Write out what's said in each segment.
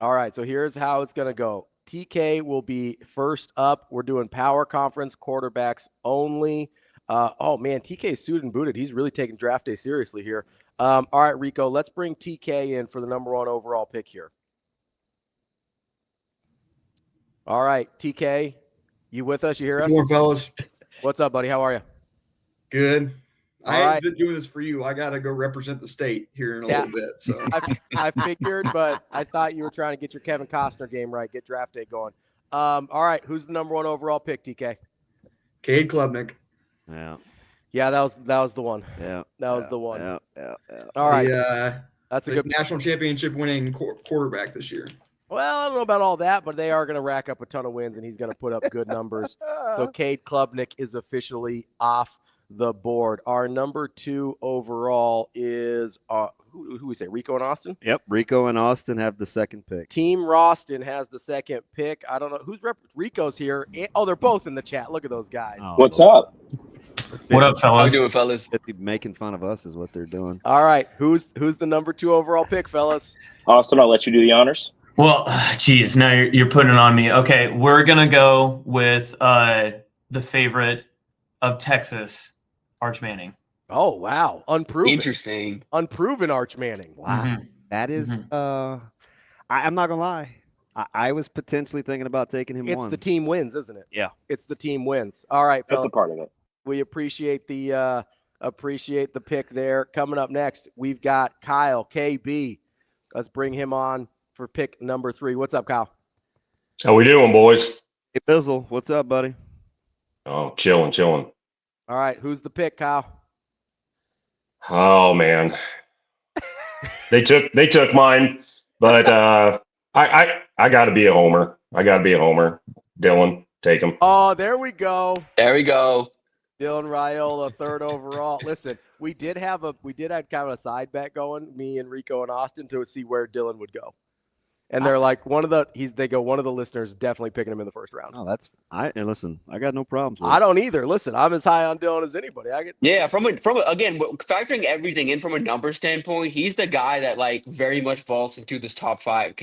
All right, so here's how it's going to go. TK will be first up. We're doing power conference quarterbacks only. Oh, man, TK is suited and booted. He's really taking draft day seriously here. All right, Rico, let's bring TK in for the number 1 overall pick here. All right, TK, you with us? You hear us? Good morning, fellas. What's up, buddy? How are you? Good. All I right. ain't been doing this for you. I got to go represent the state here in a little bit. So I figured, but I thought you were trying to get your Kevin Costner game right, get draft day going. All right, who's the number 1 overall pick, TK? Cade Klubnik. Yeah, that was the one. Yeah, that was the one. Yeah. All right, That's a good national championship winning quarterback this year. Well, I don't know about all that, but they are going to rack up a ton of wins, and he's going to put up good numbers. So Cade Klubnik is officially off the board. Our number 2 overall is who we say, Rico and Austin? Yep, Rico and Austin have the second pick. Team Roston has the second pick. I don't know who's Rico's here. Oh, they're both in the chat. Look at those guys. Oh, what's up? What up, fellas? How you doing, fellas? Making fun of us is what they're doing. All right, who's the number 2 overall pick, fellas? Austin, I'll let you do the honors. Well, geez, now you're putting it on me. Okay, we're gonna go with the favorite of Texas, Arch Manning. Oh wow, unproven. Interesting. Unproven Arch Manning. Wow, that is. I'm not gonna lie. I was potentially thinking about taking him. It's the team wins, isn't it? Yeah, it's the team wins. All right, that's a part of it. We appreciate the pick there. Coming up next, we've got Kyle KB. Let's bring him on for pick number 3. What's up, Kyle? How we doing, boys? Hey, Fizzle. What's up, buddy? Oh, chilling. All right, who's the pick, Kyle? Oh man, they took mine, but I got to be a homer. Dylan, take him. Oh, there we go. Dylan Raiola, 3rd overall. Listen, we did have kind of a side bet going, me and Rico and Austin, to see where Dylan would go. And they're like, one of the listeners definitely picking him in the 1st round. Oh, and listen, I got no problems with I don't either. Listen, I'm as high on Dylan as anybody. From again, factoring everything in from a number standpoint, he's the guy that like very much vaults into this top 5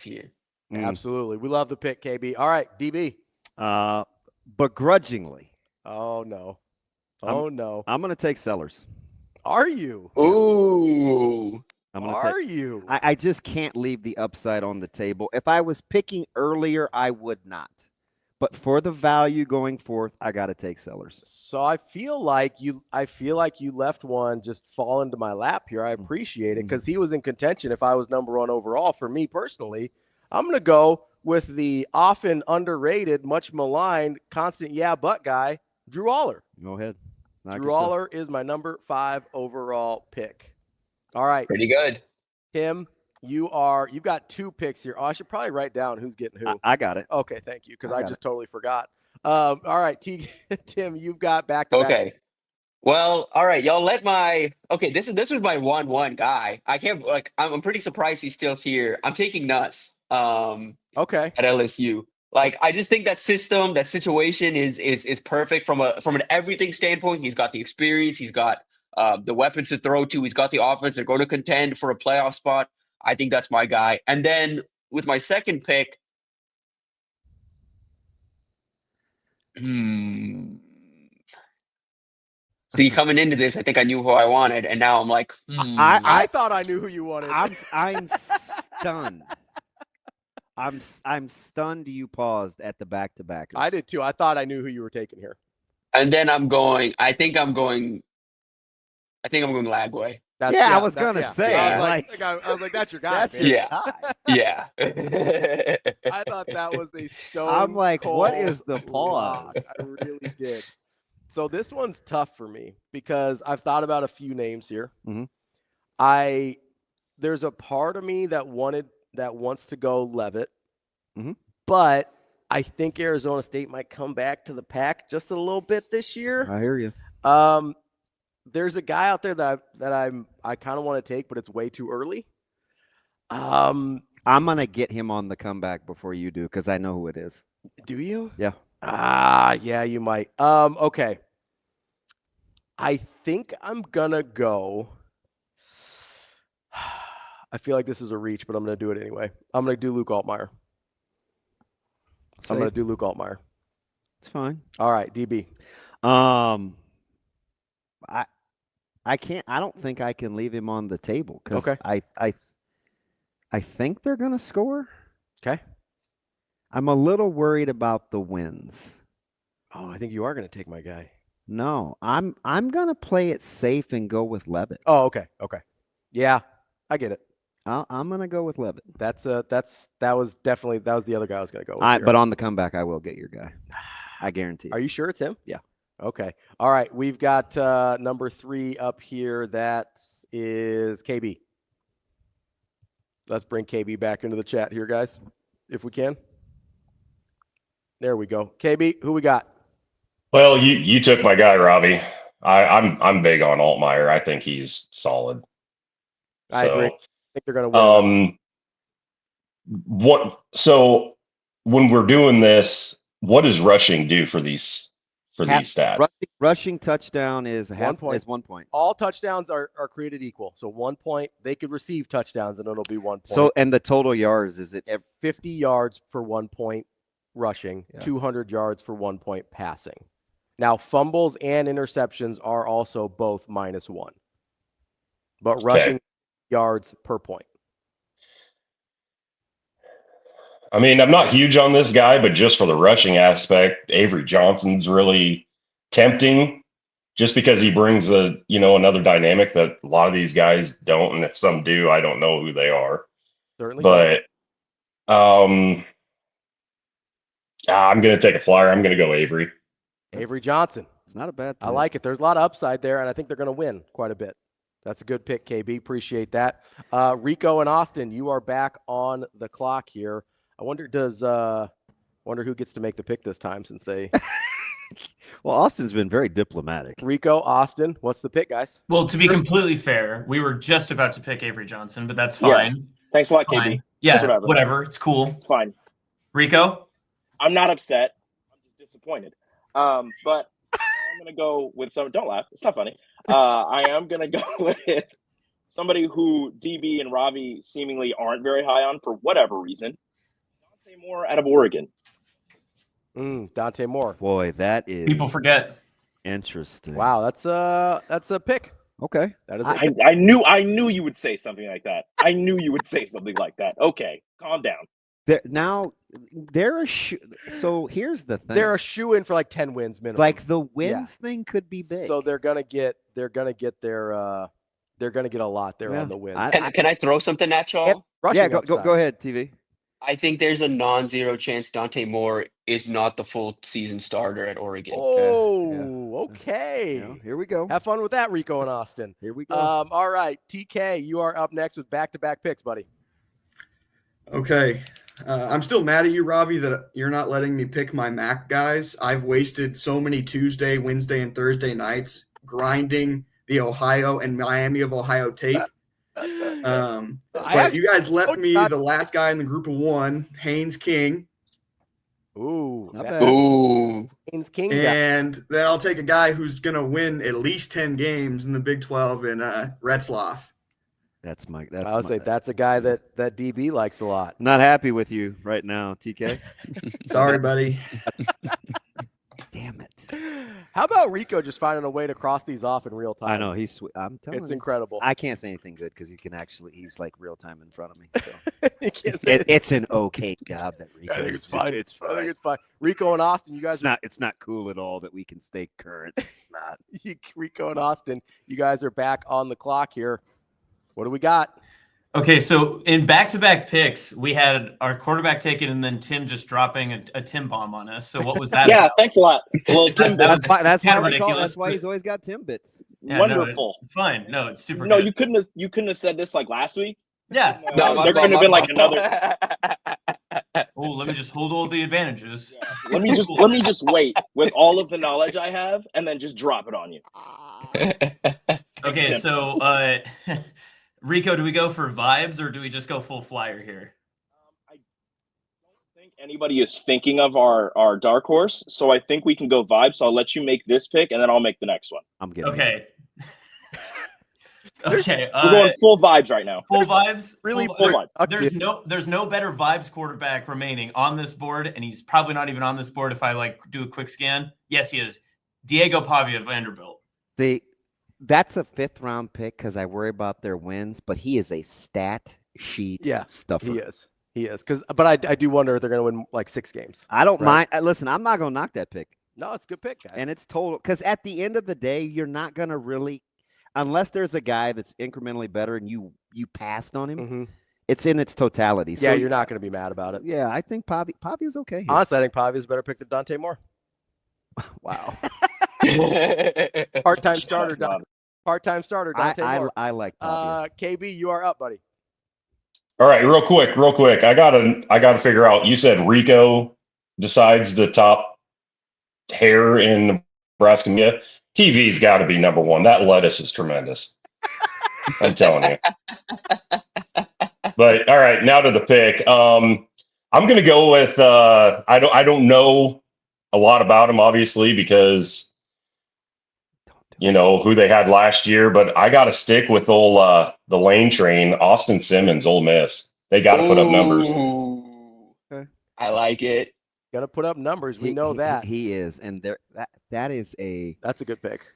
here. Absolutely. We love the pick, KB. All right, DB. Begrudgingly. Oh no. I'm going to take Sellers. Are you? Ooh. You? I just can't leave the upside on the table. If I was picking earlier, I would not. But for the value going forth, I got to take Sellers. So I feel like you left one just fall into my lap here. I appreciate it because he was in contention if I was number 1 overall. For me personally, I'm going to go with the often underrated, much maligned, constant but guy, Drew Aller. Go ahead. Drew Aller is my number 5 overall pick. All right. Pretty good. Tim, you've got 2 picks here. Oh, I should probably write down who's getting who. I got it. Okay, thank you, because I just totally forgot. All right, Tim, you've got back-to-back. Okay. Well, all right, y'all this was my 1-1 guy. I can't I'm pretty surprised he's still here. I'm taking Nuss. Okay. At LSU. Like, I just think that situation is perfect from an everything standpoint. He's got the experience, he's got the weapons to throw to, he's got the offense. They're going to contend for a playoff spot. I think that's my guy. And then with my second pick, see, coming into this, I think I knew who I wanted, and now I'm like, I thought I knew who you wanted. I'm stunned. I'm stunned you paused at the back-to-backers. I did too. I thought I knew who you were taking here. And then I think I'm going Lagway. I was going to say. I was like, that's your guy. That's your guy. Yeah. I thought that was a stone. I'm like, what is the pause? I really did. So this one's tough for me because I've thought about a few names here. Mm-hmm. There's a part of me that wants to go Levitt, but I think Arizona State might come back to the pack just a little bit this year. I hear you. There's a guy out there that I kind of want to take, but it's way too early. I'm gonna get him on the comeback before you do because I know who it is. Do you? Yeah. Yeah, you might. Okay. I think I'm gonna go. I feel like this is a reach, but I'm going to do it anyway. I'm going to do Luke Altmaier. I'm going to do Luke Altmaier. It's fine. All right, DB. I can't. I don't think I can leave him on the table because Okay. I think they're going to score. Okay. I'm a little worried about the wins. Oh, I think you are going to take my guy. No, I'm going to play it safe and go with Levitt. Oh, okay. Okay. Yeah, I get it. I'm going to go with Levitt. That was the other guy I was going to go with. But on the comeback, I will get your guy. I guarantee. Are you sure it's him? Yeah. Okay. All right. We've got number 3 up here. That is KB. Let's bring KB back into the chat here, guys, if we can. There we go. KB, who we got? Well, you took my guy, Ravi. I'm big on Altmaier. I think he's solid. I agree. I think they're going to win. So when we're doing this, what does rushing do for these stats? Rushing touchdown is 1 point. Is 1 point. All touchdowns are created equal. So 1 point. They could receive touchdowns and it'll be 1 point. So and the total yards is it 50 yards for 1 point rushing, 200 yards for 1 point passing. Now fumbles and interceptions are also both -1. But rushing yards per point. I mean, I'm not huge on this guy, but just for the rushing aspect, Avery Johnson's really tempting just because he brings another dynamic that a lot of these guys don't. And if some do, I don't know who they are. Certainly. But I'm going to take a flyer. I'm going to go Avery. Avery Johnson. It's not a bad pick. I like it. There's a lot of upside there, and I think they're going to win quite a bit. That's a good pick, KB. Appreciate that. Rico and Austin, you are back on the clock here. I wonder who gets to make the pick this time since they Well, Austin's been very diplomatic. Rico, Austin, what's the pick, guys? Well, to be completely fair, we were just about to pick Avery Johnson, but that's fine. Yeah. Thanks a lot, KB. Fine. Yeah, whatever. It's cool. It's fine. Rico? I'm not upset. I'm just disappointed. But I'm going to go with some. Don't laugh. It's not funny. I am going to go with somebody who DB and Ravi seemingly aren't very high on for whatever reason. Dante Moore out of Oregon. Dante Moore. Boy, that is People forget. interesting. Wow, that's a pick. Okay. That is. I knew you would say something like that. I knew you would say something like that. Okay, calm down. So here's the thing. They're a shoe in for like 10 wins minimum. Like the wins thing could be big. So they're gonna get a lot there on the wins. Can I throw something at y'all? Yeah, go ahead, TV. I think there's a non-zero chance Dante Moore is not the full season starter at Oregon. Oh, okay. Yeah, here we go. Have fun with that, Rico and Austin. Here we go. All right, TK, you are up next with back-to-back picks, buddy. Okay. I'm still mad at you, Ravi, that you're not letting me pick my MAC guys. I've wasted so many Tuesday, Wednesday, and Thursday nights grinding the Ohio and Miami of Ohio tape. But you guys left me the last guy in the group of one, Haynes King. Ooh. Not bad. Ooh. Haynes King. And then I'll take a guy who's going to win at least 10 games in the Big 12 in Retzlaff. I would say that's a guy that DB likes a lot. Not happy with you right now, TK. Sorry, buddy. Damn it. How about Rico just finding a way to cross these off in real time? I know he's. I'm telling you, it's incredible. I can't say anything good because he's like real time in front of me. So. It's an okay job that Rico. I think it's fine. It's fine. I think it's fine. Rico and Austin, you guys. It's not cool at all that we can stay current. It's not. Rico and Austin, you guys are back on the clock here. What do we got? Okay, so in back-to-back picks, we had our quarterback taken and then Tim just dropping a Tim bomb on us. So what was that? Yeah, about? thanks a lot. Well, Tim, That's why ridiculous. That's why he's always got Timbits. Yeah, wonderful. No, it's fine. No, it's super. No, good. you couldn't have said this like last week. Yeah. No, there couldn't have been like another. Oh, let me just hold all the advantages. Yeah. Let me just wait with all of the knowledge I have, and then just drop it on you. Okay, so Rico, do we go for vibes or do we just go full flyer here? I don't think anybody is thinking of our dark horse, so I think we can go vibes. So I'll let you make this pick, and then I'll make the next one. I'm getting Okay. Okay. We're going full vibes right now. Full vibes. Really full, full vibe. There's no better vibes quarterback remaining on this board, and he's probably not even on this board if I like do a quick scan. Yes, he is. Diego Pavia of Vanderbilt. That's a 5th round pick because I worry about their wins, but he is a stat sheet stuffer. He is. But I do wonder if they're going to win like 6 games. I don't mind. Listen, I'm not going to knock that pick. No, it's a good pick, guys. And it's total because at the end of the day, you're not going to really, unless there's a guy that's incrementally better and you passed on him. Mm-hmm. It's in its totality. Yeah, so you're not going to be mad about it. Yeah, I think Pavia's okay here. Honestly, I think Pavia's a better pick than Dante Moore. Wow. Part-time starter Dante Moore. I like Pavia. KB, you are up, buddy. All right, real quick. I gotta figure out. You said Rico decides the top hair in Nebraska. Yeah, TV's got to be number 1. That lettuce is tremendous. I'm telling you. But all right, now to the pick. I'm gonna go with. I don't know a lot about him, obviously, because you know who they had last year. But I got to stick with the lane train, Austin Simmons, Ole Miss. They got to put up numbers. Okay. I like it. Gonna put up numbers. We know that he is, and that's a good pick.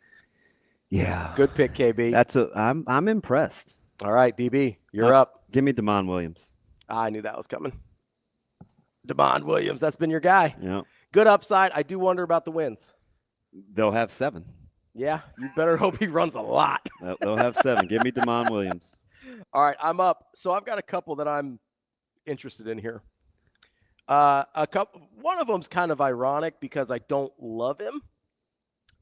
Yeah, good pick, KB. I'm impressed. All right, DB, you're up. Give me Damon Williams. I knew that was coming. Damon Williams, that's been your guy. Yeah, good upside. I do wonder about the wins. They'll have 7. Yeah, you better hope he runs a lot. They'll have 7. Give me Damon Williams. All right, I'm up. So I've got a couple that I'm interested in here. One of them's kind of ironic because I don't love him,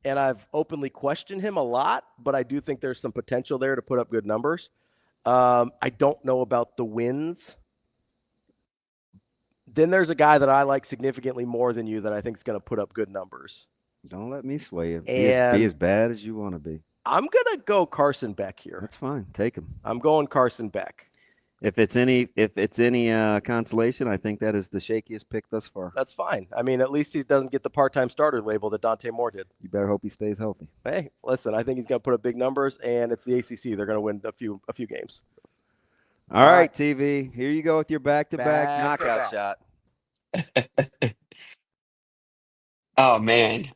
and I've openly questioned him a lot, but I do think there's some potential there to put up good numbers. I don't know about the wins. Then there's a guy that I like significantly more than you that I think is going to put up good numbers. Don't let me sway you. And be as bad as you want to be. I'm going to go Carson Beck here. That's fine. Take him. I'm going Carson Beck. If it's any consolation, I think that is the shakiest pick thus far. That's fine. I mean, at least he doesn't get the part-time starter label that Dante Moore did. You better hope he stays healthy. Hey, listen, I think he's going to put up big numbers, and it's the ACC. They're going to win a few games. All right, TV. Here you go with your back-to-back knockout shot. Oh man.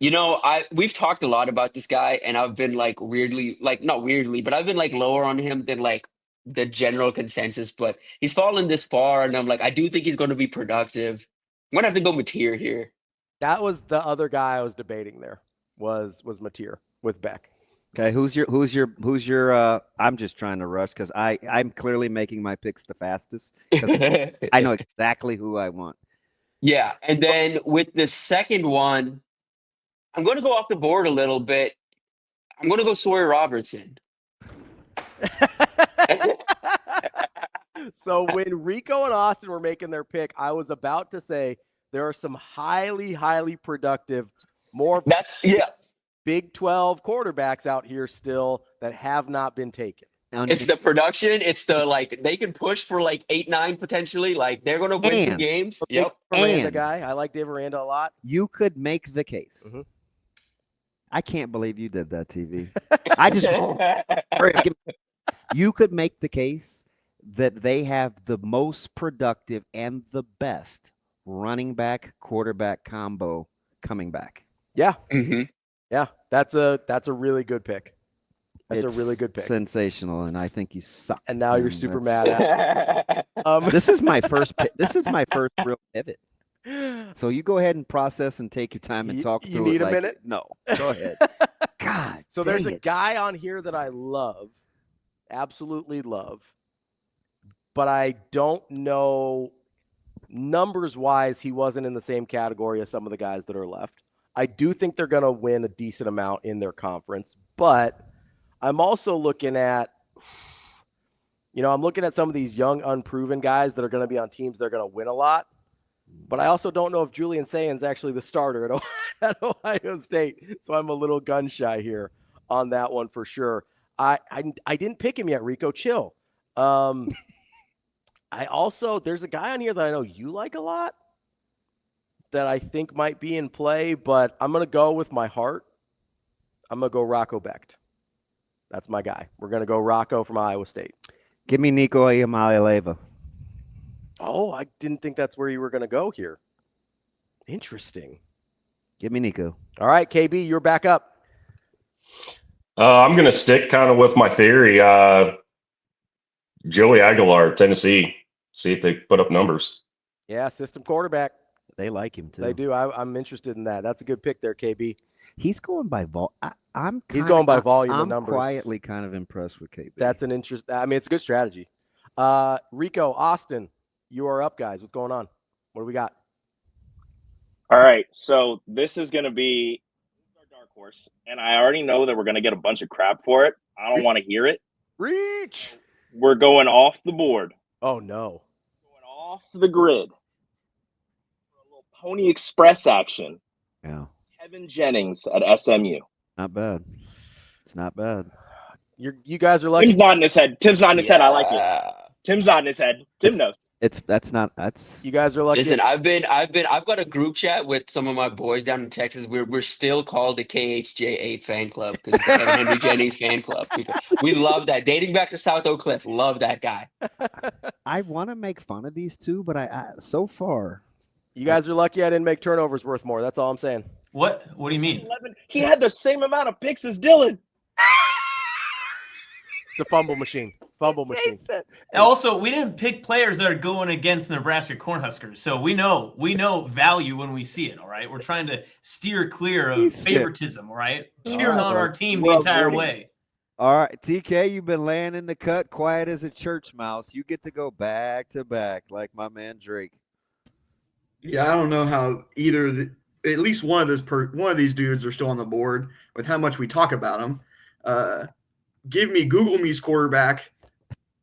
We've talked a lot about this guy, and I've been like not weirdly, but I've been like lower on him than like the general consensus. But he's fallen this far, and I'm like, I do think he's going to be productive. I'm gonna have to go Mateer here. That was the other guy I was debating. There was Mateer with Beck. Okay, who's your? I'm just trying to rush because I'm clearly making my picks the fastest. I know exactly who I want. Yeah, and then with the second one, I'm going to go off the board a little bit. I'm going to go Sawyer Robertson. So when Rico and Austin were making their pick, I was about to say there are some highly, highly productive, Big 12 quarterbacks out here still that have not been taken. It's the production. It's the they can push for 8-9 potentially. Like they're going to win some games. Yep. Miranda guy. I like Dave Miranda a lot. You could make the case. Mm-hmm. I can't believe you did that, TV. I just you could make the case that they have the most productive and the best running back quarterback combo coming back. Yeah. Mm-hmm. Yeah. That's a really good pick. That's a really good pick. Sensational, and I think you suck. And now you're super mad at it. This is my first this is my first real pivot. So you go ahead and process and take your time and talk through it. You need a minute? No, go ahead. God. So there's a guy on here that I love, absolutely love, but I don't know numbers-wise he wasn't in the same category as some of the guys that are left. I do think they're going to win a decent amount in their conference, but I'm also looking at, I'm looking at some of these young, unproven guys that are going to be on teams that are going to win a lot. But I also don't know if Julian Sayen's actually the starter at Ohio State. So I'm a little gun shy here on that one for sure. I didn't pick him yet, Rico. Chill. There's a guy on here that I know you like a lot that I think might be in play, but I'm going to go with my heart. I'm going to go Rocco Becht. That's my guy. We're going to go Rocco from Iowa State. Give me Nico Iamaleava. Oh, I didn't think that's where you were going to go here. Interesting. Give me Nico. All right, KB, you're back up. I'm going to stick kind of with my theory. Joey Aguilar, Tennessee. See if they put up numbers. Yeah, system quarterback. They like him too. They do. I'm interested in that. That's a good pick there, KB. He's going by He's going by volume and I'm numbers. quietly kind of impressed with KB. That's an interest. I mean, it's a good strategy. Rico, Austin, you are up, guys. What's going on? What do we got? All right, so this is going to be our dark horse, and I already know that we're going to get a bunch of crap for it. I don't want to hear it. Reach. We're going off the board. Oh, no. Going off the grid. For a little Pony Express action. Yeah. Kevin Jennings at SMU. Not bad. It's not bad. You guys are lucky. Tim's nodding his head. I like it. Tim's nodding his head. Tim knows. You guys are lucky. Listen, I've got a group chat with some of my boys down in Texas. We're still called the KHJ8 fan club because it's the Kevin Henry Jennings fan club. We love that. Dating back to South Oak Cliff, love that guy. I want to make fun of these two, but I so far. You guys are lucky I didn't make turnovers worth more. That's all I'm saying. What do you mean? He had the same amount of picks as Dylan. It's a fumble machine. Also, we didn't pick players that are going against Nebraska Cornhuskers, so we know value when we see it. All right, we're trying to steer clear of favoritism. All right, cheering on our team the entire way. All right, TK, you've been laying in the cut, quiet as a church mouse. You get to go back to back like my man Drake. Yeah, I don't know how at least one of these dudes are still on the board with how much we talk about them. Give me Google Me's quarterback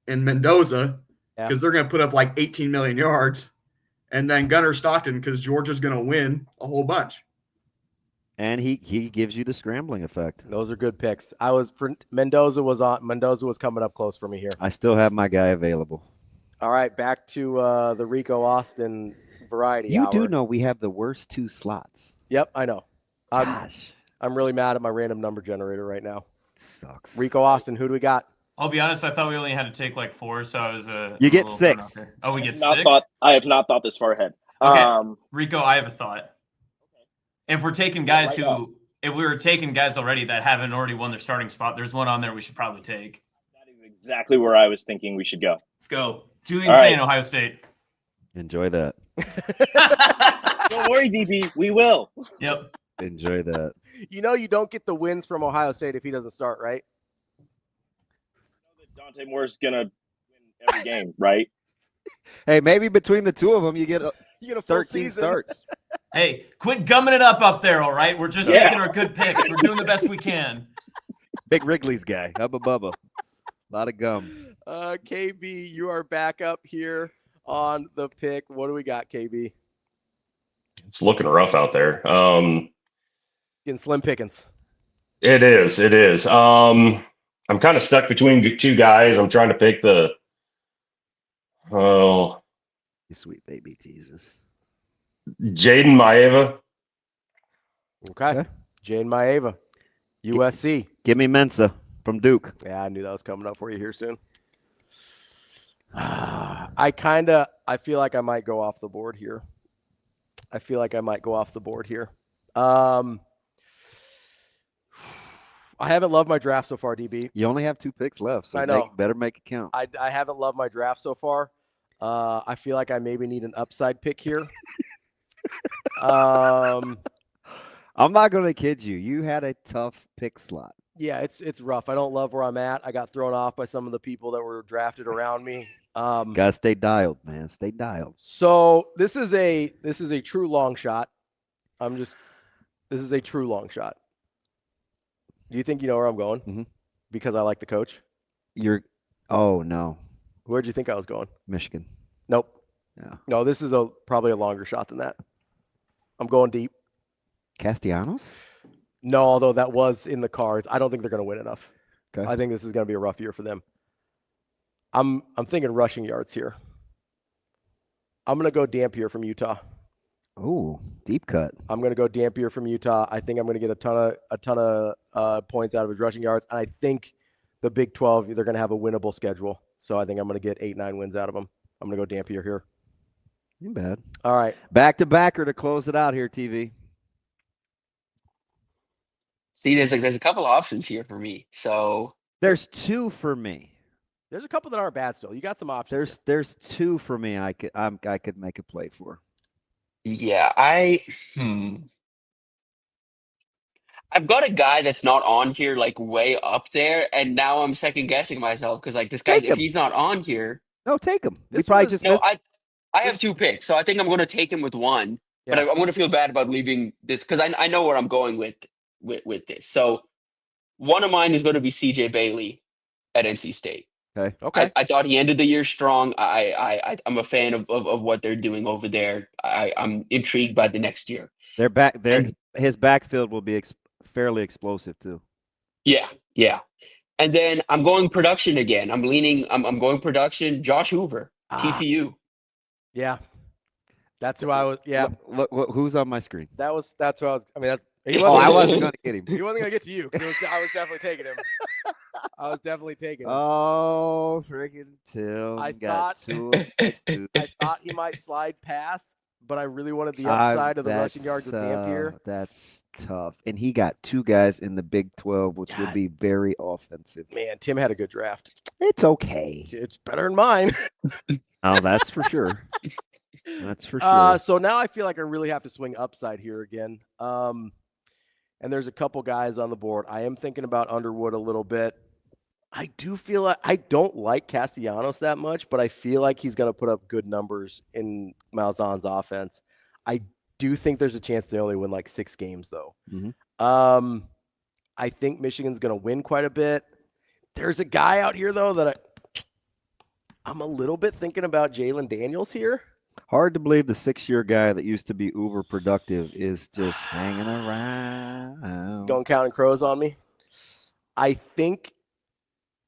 in Mendoza because they're going to put up like 18 million yards, and then Gunnar Stockton because Georgia's going to win a whole bunch. And he gives you the scrambling effect. Those are good picks. Mendoza was coming up close for me here. I still have my guy available. All right, back to the Rico Austin variety hour. You do know we have the worst two slots. Yep, I know. Gosh. I'm really mad at my random number generator right now. Sucks. Rico Austin, who do we got? I'll be honest, I thought we only had to take like 4, so I was You get 6. Oh, we get 6? I have not thought this far ahead. Okay. Rico, I have a thought. If we're taking guys if we were taking guys already that haven't already won their starting spot, there's one on there we should probably take. That is exactly where I was thinking we should go. Let's go. Julian Sain, Ohio State. Enjoy that. Don't worry, DB. We will. Yep. Enjoy that. You know you don't get the wins from Ohio State if he doesn't start, right? I know that Dante Moore is going to win every game, right? Hey, maybe between the two of them, you get a 13 season. starts. Hey, quit gumming it up there, all right? We're just making our good picks. We're doing the best we can. Big Wrigley's guy. Hubba Bubba. A lot of gum. KB, you are back up here on the pick. What do we got, KB? It's looking rough out there. Getting slim pickings. It is. I'm kind of stuck between two guys. I'm trying to pick You sweet baby Jesus. Jaden Maeva. Okay. Jaden Maeva, USC. Give me Mensa from Duke. Yeah, I knew that was coming up for you here soon. I feel like I might go off the board here. I haven't loved my draft so far, DB. You only have 2 picks left, so I know. better make it count. I haven't loved my draft so far. I feel like I maybe need an upside pick here. I'm not going to kid you. You had a tough pick slot. Yeah, it's rough. I don't love where I'm at. I got thrown off by some of the people that were drafted around me. Gotta stay dialed, man. Stay dialed. So this is a true long shot. This is a true long shot. Do you think you know where I'm going? Mm-hmm. Because I like the coach? Oh, no. Where'd you think I was going? Michigan. Nope. Yeah. No, this is probably a longer shot than that. I'm going deep. Castellanos? No, although that was in the cards. I don't think they're going to win enough. Okay. I think this is going to be a rough year for them. I'm thinking rushing yards here. I'm going to go Dampier from Utah. Oh, deep cut. I'm going to go Dampier from Utah. I think I'm going to get a ton of points out of his rushing yards, and I think the Big 12, they're going to have a winnable schedule. So I think I'm going to get 8-9 wins out of them. I'm going to go Dampier here. Ain't bad. All right. Back-to-backer to close it out here, TV. See, there's a couple options here for me. So There's two for me. There's a couple that aren't bad still. You got some options. There's two for me I could make a play for. yeah, I've got a guy that's not on here, like way up there, and now I'm second guessing myself because like this guy, Take if him. he's not on here, No, take him. We This probably was- just no, missed. I have 2 picks, so I think I'm going to take him with one. But Yeah. I'm going to feel bad about leaving this because I know where I'm going with this. So one of mine is going to be CJ Bailey at NC State. Okay. I thought he ended the year strong. I'm a fan of what they're doing over there. I'm intrigued by the next year. His backfield will be fairly explosive too. Yeah. And then I'm going production again. I'm going production. Josh Hoover, TCU. Yeah. That's who I was. Yeah. Look, who's on my screen? That's who I was. I mean, I wasn't going to get him. He wasn't going to get to you because I was definitely taking him. I was definitely taking him. Oh, freaking Tim. I got thought- two of them. I thought he might slide past, but I really wanted the upside of the rushing yards with Dampier. That's tough. And he got 2 guys in the Big 12, which would God. be very offensive. Man, Tim had a good draft. It's okay. It's better than mine. Oh, that's for sure. That's for sure. So now I feel like I really have to swing upside here again. And there's a couple guys on the board. I am thinking about Underwood a little bit. I do feel like I don't like Castellanos that much, but I feel like he's going to put up good numbers in Malzahn's offense. I do think there's a chance they only win like 6 games, though. Mhm. I think Michigan's going to win quite a bit. There's a guy out here, though, that I'm a little bit thinking about Jalen Daniels here. Hard to believe the 6-year guy that used to be uber productive is just hanging around. Going counting crows on me. I think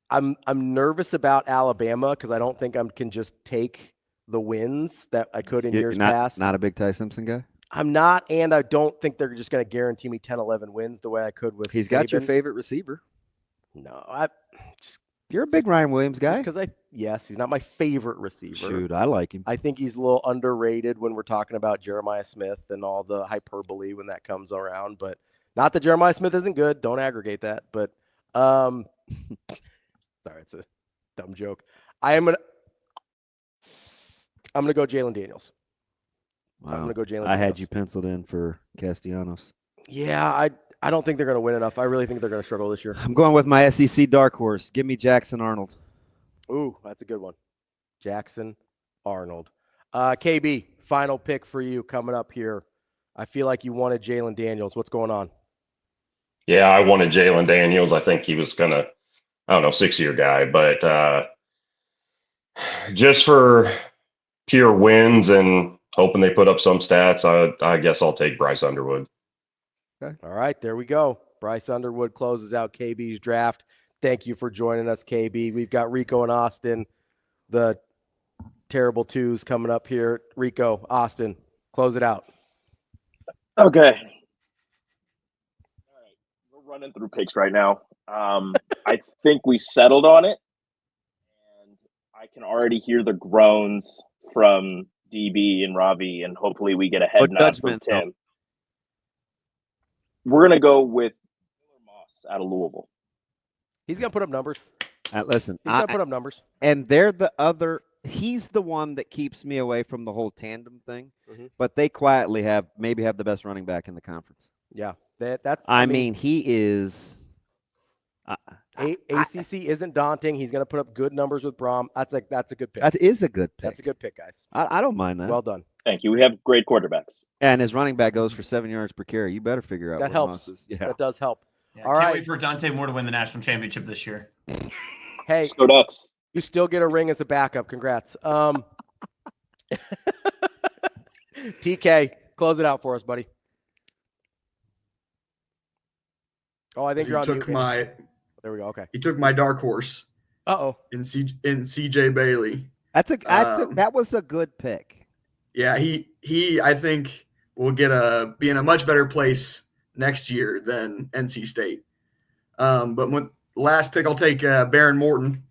I'm nervous about Alabama because I don't think I can just take the wins that I could in years past. Not a big Ty Simpson guy? I'm not, and I don't think they're just going to guarantee me 10, 11 wins the way I could with He's got your Saban. favorite receiver. No, I just You're a big Ryan Williams guy. because yes, he's not my favorite receiver. Shoot, I like him. I think he's a little underrated when we're talking about Jeremiah Smith and all the hyperbole when that comes around. But not that Jeremiah Smith isn't good. Don't aggregate that. But sorry, it's a dumb joke. I'm gonna go Jalen Daniels. Wow. I'm gonna go Jalen. I had Daniels. you penciled in for Castellanos. Yeah, I don't think they're gonna win enough. I really think they're gonna struggle this year. I'm going with my SEC dark horse. Give me Jackson Arnold. Ooh, that's a good one. Jackson Arnold. KB, final pick for you coming up here. I feel like you wanted Jalen Daniels. What's going on? Yeah, I wanted Jalen Daniels. I think he was gonna, 6-year guy, but just for pure wins and hoping they put up some stats, I guess I'll take Bryce Underwood. Okay. All right, there we go. Bryce Underwood closes out KB's draft. Thank you for joining us, KB. We've got Rico and Austin, the terrible twos coming up here. Rico, Austin, close it out. Okay. All right. We're running through picks right now. I think we settled on it. And I can already hear the groans from DB and Ravi, and hopefully we get a head nod from Tim. We're going to go with Moss out of Louisville. He's going to put up numbers. Listen, He's going to put up numbers. and they're the other. He's the one that keeps me away from the whole tandem thing. Mhm. But they quietly have the best running back in the conference. Yeah, that's. I mean, he is. ACC isn't daunting. He's going to put up good numbers with Brom. That's a good pick. That is a good pick. That's a good pick, guys. I don't mind that. Well done. Thank you. We have great quarterbacks. And his running back goes for 7 yards per carry. You better figure out That what helps. Moss is. Yeah. That does help. Yeah, All can't right. wait for Dante Moore to win the national championship this year. Hey, So Ducks. you still get a ring as a backup. Congrats. TK, close it out for us, buddy. Oh, I think He you're on took mute. There we go. Okay. He took my dark horse Uh-oh. in CJ Bailey. That was a good pick. Yeah, he I think will be in a much better place next year than NC State. But last pick, I'll take Baron Morton.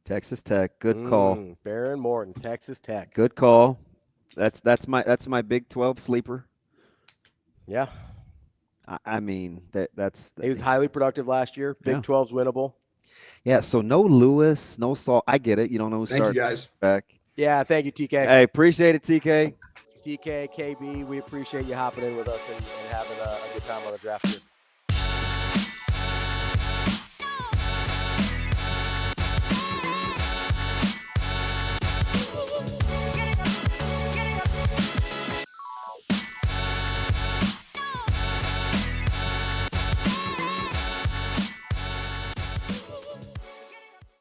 Texas Tech. Good call. Baron Morton, Texas Tech. Good call. That's my Big 12 sleeper. Yeah. I mean, that's he was highly productive last year. Big 12's winnable. Yeah, so no Lewis, no Saul. I get it. You don't know who Thank you, starts guys. back. Yeah, thank you, TK. Hey, appreciate it, TK. TK, KB, we appreciate you hopping in with us and having a good time on the draft here.